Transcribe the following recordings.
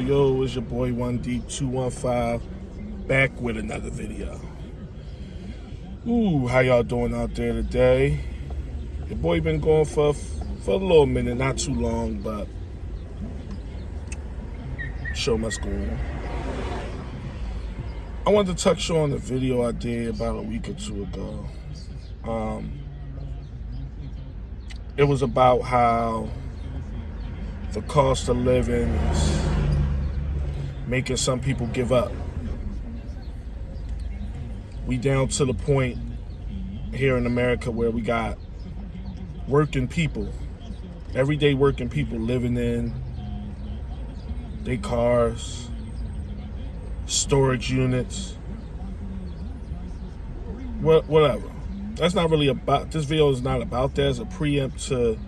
Yo, it's your boy 1D215 back with another video. How y'all doing out there today? Your boy been going for a little minute, not too long, but show must go on. I wanted to touch on the video I did about a week or two ago. It was about how the cost of living is making some people give up. We down to the point here in America where we got working people, everyday working people living in their cars, storage units, whatever. That's not really about, this video is not about that. It's a preempt to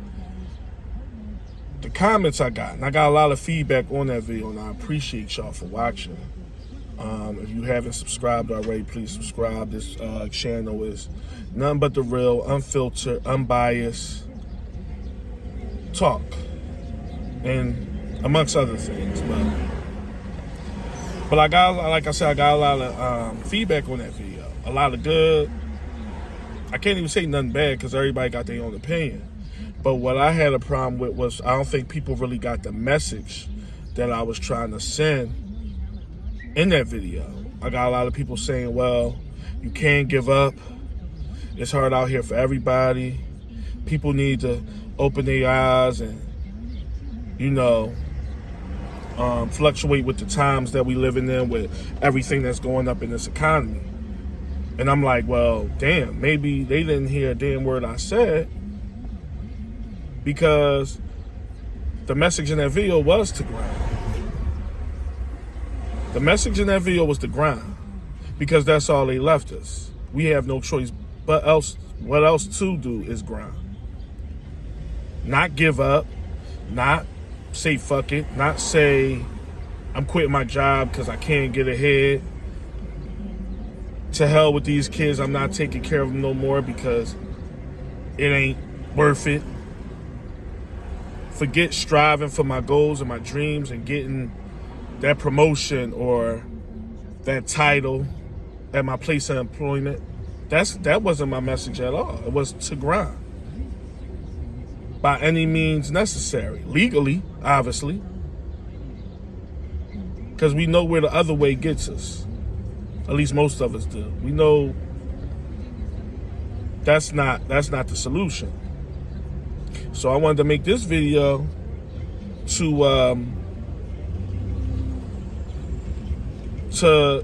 the comments I got. And I got a lot of feedback on that video, and I appreciate y'all for watching. If you haven't subscribed already, please subscribe. This channel is nothing but the real, unfiltered, unbiased talk, and amongst other things. But I got, like I said, I got a lot of feedback on that video. A lot of good. I can't even say nothing bad because everybody got their own opinion. But what I had a problem with was I don't think people really got the message that I was trying to send in that video. I got a lot of people saying, well, you can't give up. It's hard out here for everybody. People need to open their eyes and, fluctuate with the times that we living in with everything that's going up in this economy. And I'm like, well, damn, maybe they didn't hear a damn word I said, because the message in that video was to grind. The message in that video was to grind, because that's all they left us. We have no choice but what else to do is grind. Not give up, not say fuck it, not say I'm quitting my job because I can't get ahead. To hell with these kids, I'm not taking care of them no more because it ain't worth it. Forget striving for my goals and my dreams and getting that promotion or that title at my place of employment. That wasn't my message at all. It was to grind. By any means necessary. Legally, obviously. Because we know where the other way gets us. At least most of us do. We know that's not the solution. So I wanted to make this video to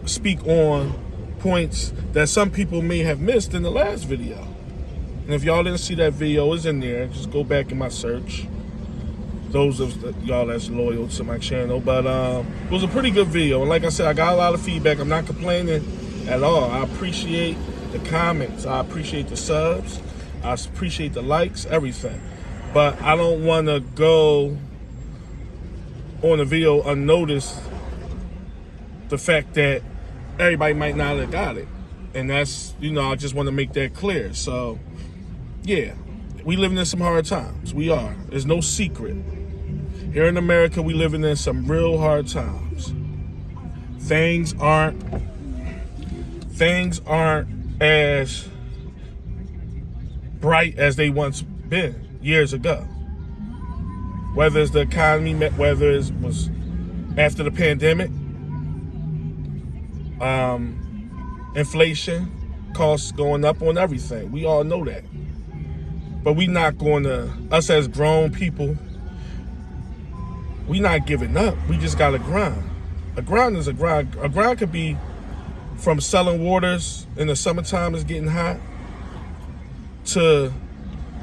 speak on points that some people may have missed in the last video. And if y'all didn't see that video, it's in there. Just go back in my search. Those of y'all that's loyal to my channel. But it was a pretty good video. And like I said, I got a lot of feedback. I'm not complaining at all. I appreciate the comments. I appreciate the subs. I appreciate the likes, everything. But I don't want to go on the video unnoticed the fact that everybody might not have got it. And that's, I just want to make that clear. So, yeah, we living in some hard times. We are. There's no secret. Here in America, we living in some real hard times. Things aren't as bright as they once been years ago. Whether it's the economy, whether it was after the pandemic, inflation, costs going up on everything. We all know that. But we not going to, us as grown people, we not giving up. We just got to grind. A grind is a grind. A grind could be from selling waters in the summertime, it's getting hot, to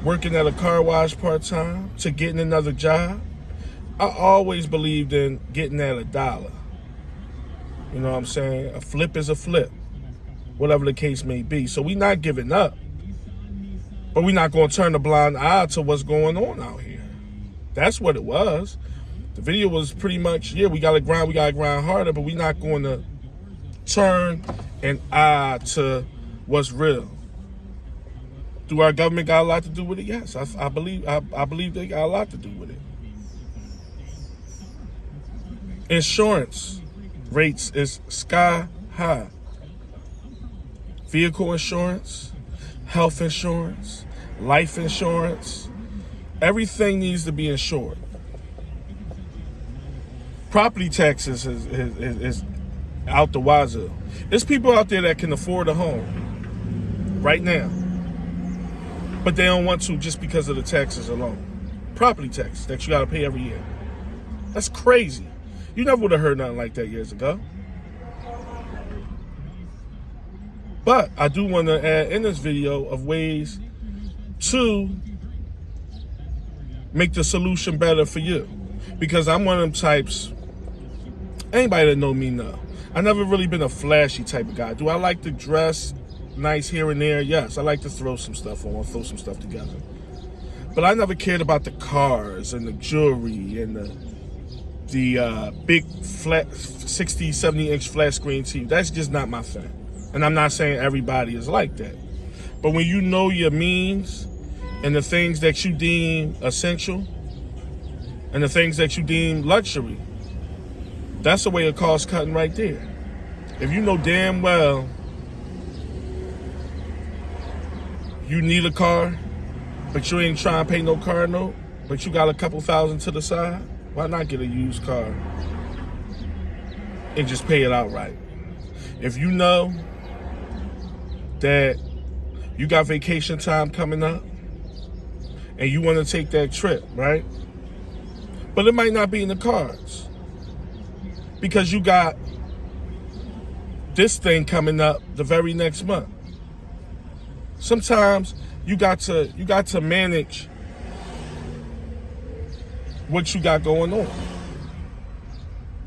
working at a car wash part-time, to getting another job. I always believed in getting at $1. You know what I'm saying? A flip is a flip, whatever the case may be. So we not giving up, but we're not going to turn a blind eye to what's going on out here. That's what it was. The video was pretty much, yeah, we got to grind harder, but we're not going to turn an eye to what's real. Do our government got a lot to do with it? Yes, I believe they got a lot to do with it. Insurance rates is sky high. Vehicle insurance, health insurance, life insurance, everything needs to be insured. Property taxes is out the wazoo. There's people out there that can afford a home right now, but they don't want to just because of the taxes alone. Property tax that you got to pay every year. That's crazy. You never would have heard nothing like that years ago. But I do want to add in this video of ways to make the solution better for you. Because I'm one of them types, anybody that know me know, I never really been a flashy type of guy. Do I like to dress nice here and there? Yes, I like to throw some stuff on, throw some stuff together. But I never cared about the cars and the jewelry and the big flat 60, 70-inch flat screen TV. That's just not my thing. And I'm not saying everybody is like that. But when you know your means and the things that you deem essential and the things that you deem luxury, that's a way of cost cutting right there. If you know damn well you need a car, but you ain't trying to pay no car note, but you got a couple thousand to the side, why not get a used car and just pay it outright? If you know that you got vacation time coming up and you want to take that trip, right? But it might not be in the cards because you got this thing coming up the very next month. Sometimes you got to manage what you got going on.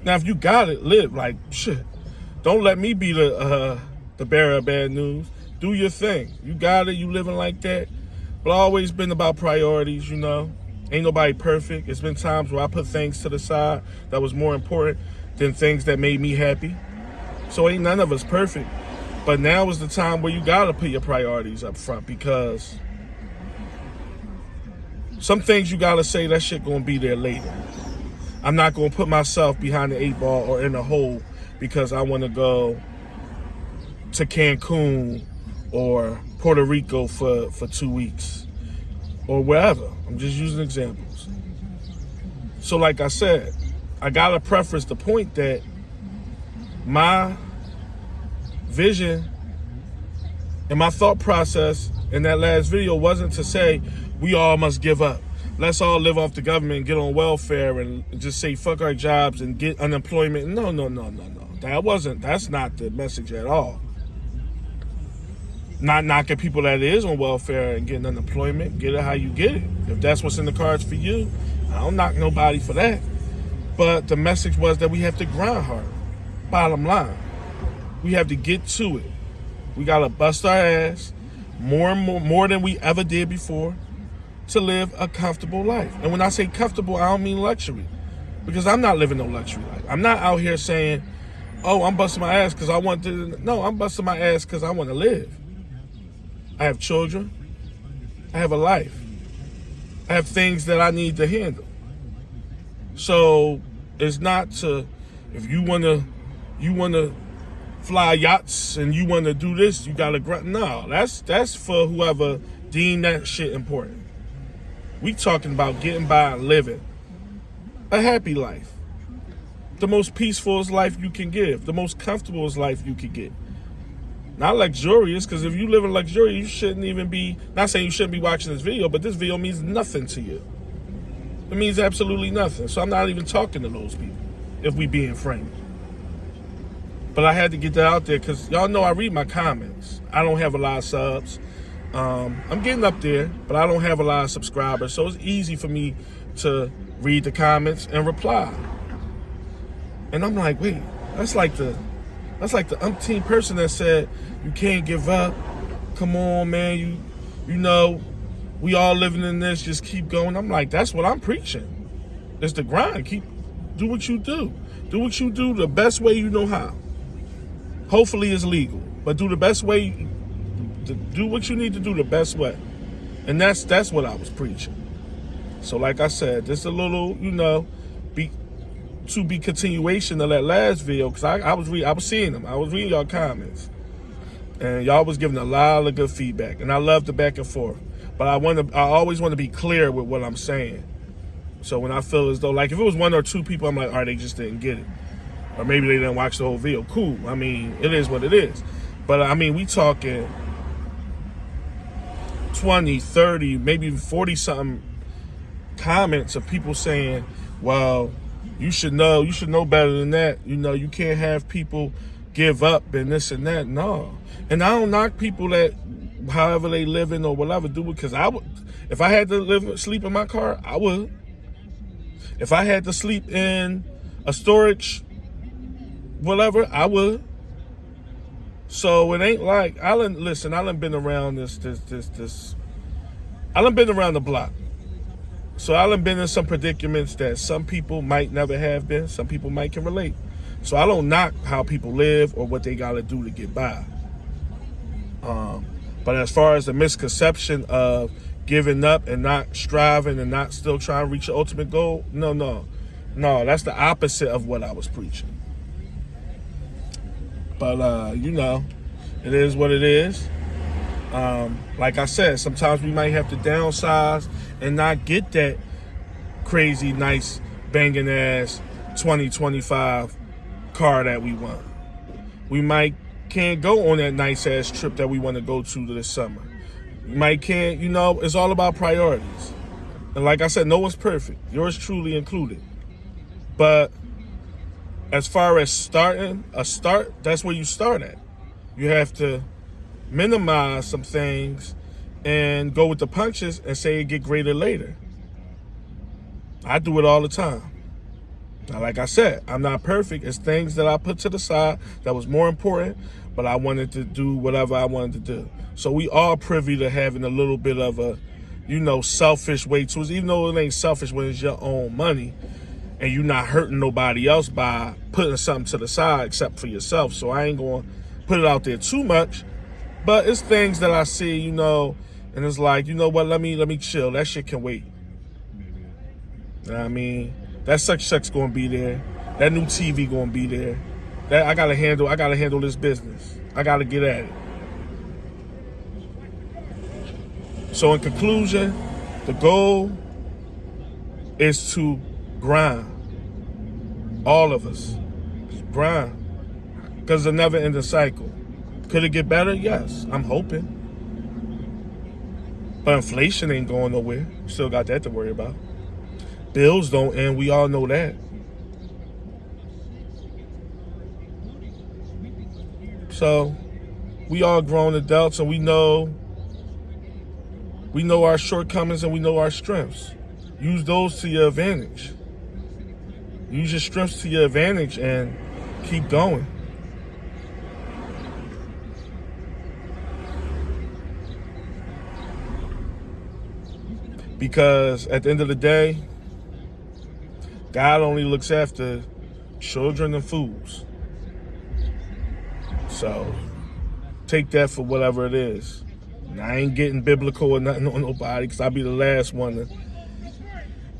Now, if you got it, live like shit. Don't let me be the bearer of bad news. Do your thing. You got it. You living like that. But I've always been about priorities, you know. Ain't nobody perfect. It's been times where I put things to the side that was more important than things that made me happy. So ain't none of us perfect. But now is the time where you gotta put your priorities up front, because some things you gotta say that shit gonna be there later. I'm not gonna put myself behind the 8 ball or in a hole because I wanna go to Cancun or Puerto Rico for 2 weeks or wherever. I'm just using examples. So like I said, I gotta preface the point that my vision and my thought process in that last video wasn't to say we all must give up. Let's all live off the government and get on welfare and just say fuck our jobs and get unemployment. No. That's not the message at all. Not knocking people that is on welfare and getting unemployment. Get it how you get it. If that's what's in the cards for you, I don't knock nobody for that. But the message was that we have to grind harder. Bottom line. We have to get to it. We got to bust our ass more than we ever did before to live a comfortable life. And when I say comfortable, I don't mean luxury, because I'm not living no luxury life. I'm not out here saying, oh, I'm busting my ass because I want to. No, I'm busting my ass because I want to live. I have children. I have a life. I have things that I need to handle. So it's not to, if you want to fly yachts and you want to do this, you got to grunt. No, that's for whoever deem that shit important. We talking about getting by and living a happy life. The most peacefulest life you can give. The most comfortablest life you can get. Not luxurious, because if you live in luxury, you shouldn't even be, not saying you shouldn't be watching this video, but this video means nothing to you. It means absolutely nothing. So I'm not even talking to those people, if we being frank. But I had to get that out there because y'all know I read my comments. I don't have a lot of subs. I'm getting up there, but I don't have a lot of subscribers. So it's easy for me to read the comments and reply. And I'm like, wait, that's like the umpteenth person that said, you can't give up. Come on, man. You know, we all living in this. Just keep going. I'm like, that's what I'm preaching. It's the grind. Do what you do. Do what you do the best way you know how. Hopefully it's legal, but do the best way. Do what you need to do the best way. And that's what I was preaching. So like I said, just a little, be to be continuation of that last video, because I was seeing them. I was reading y'all comments, and y'all was giving a lot of good feedback, and I love the back and forth. But I always want to be clear with what I'm saying. So when I feel as though, like, if it was one or two people, I'm like, all right, they just didn't get it, or maybe they didn't watch the whole video. Cool. I mean, it is what it is. But I mean, we talking 20, 30, maybe 40 something comments of people saying, well, you should know better than that. You know, you can't have people give up and this and that. No. And I don't knock people that however they living or whatever do it, because I would, if I had to sleep in my car, I would. If I had to sleep in a storage whatever, I would. So it ain't like, I done been around I done been around the block. So I done been in some predicaments that some people might never have been, some people might can relate. So I don't knock how people live or what they gotta do to get by. But as far as the misconception of giving up and not striving and not still trying to reach your ultimate goal, no, that's the opposite of what I was preaching. But, you know, it is what it is. Like I said, sometimes we might have to downsize and not get that crazy, nice, banging ass 2025 car that we want. We might can't go on that nice ass trip that we want to go to this summer. We might can't, you know, it's all about priorities. And like I said, no one's perfect, yours truly included. But as far as starting, that's where you start at. You have to minimize some things and go with the punches and say it get greater later. I do it all the time. Now, like I said, I'm not perfect. It's things that I put to the side that was more important, but I wanted to do whatever I wanted to do. So we are privy to having a little bit of a, you know, selfish way to it, even though it ain't selfish when it's your own money and you're not hurting nobody else by putting something to the side except for yourself. So I ain't going to put it out there too much, but it's things that I see, you know, and it's like, you know what, let me chill. That shit can wait. You know what I mean? That sex gonna be there. That new TV gonna be there. That I gotta handle this business. I gotta get at it. So in conclusion, the goal is to grind. All of us. Just grind. Because it's a never ending cycle. Could it get better? Yes, I'm hoping. But inflation ain't going nowhere. Still got that to worry about. Bills don't end, we all know that. So we all grown adults, and we know our shortcomings and we know our strengths. Use those to your advantage. Use your strengths to your advantage and keep going. Because at the end of the day, God only looks after children and fools. So take that for whatever it is. And I ain't getting biblical or nothing on nobody, because I'll be the last one to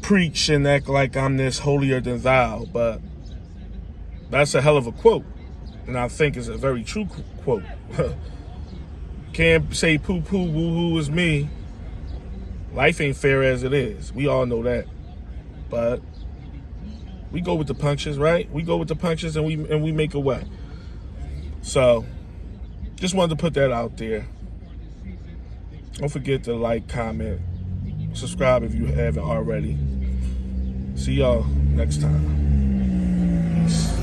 preach and act like I'm this holier than thou. But that's a hell of a quote. And I think it's a very true quote. Can't say poo-poo, woo-hoo is me. Life ain't fair as it is. We all know that. But we go with the punches, right? We go with the punches and we make a way. So just wanted to put that out there. Don't forget to like, comment, subscribe if you haven't already. See y'all next time. Peace.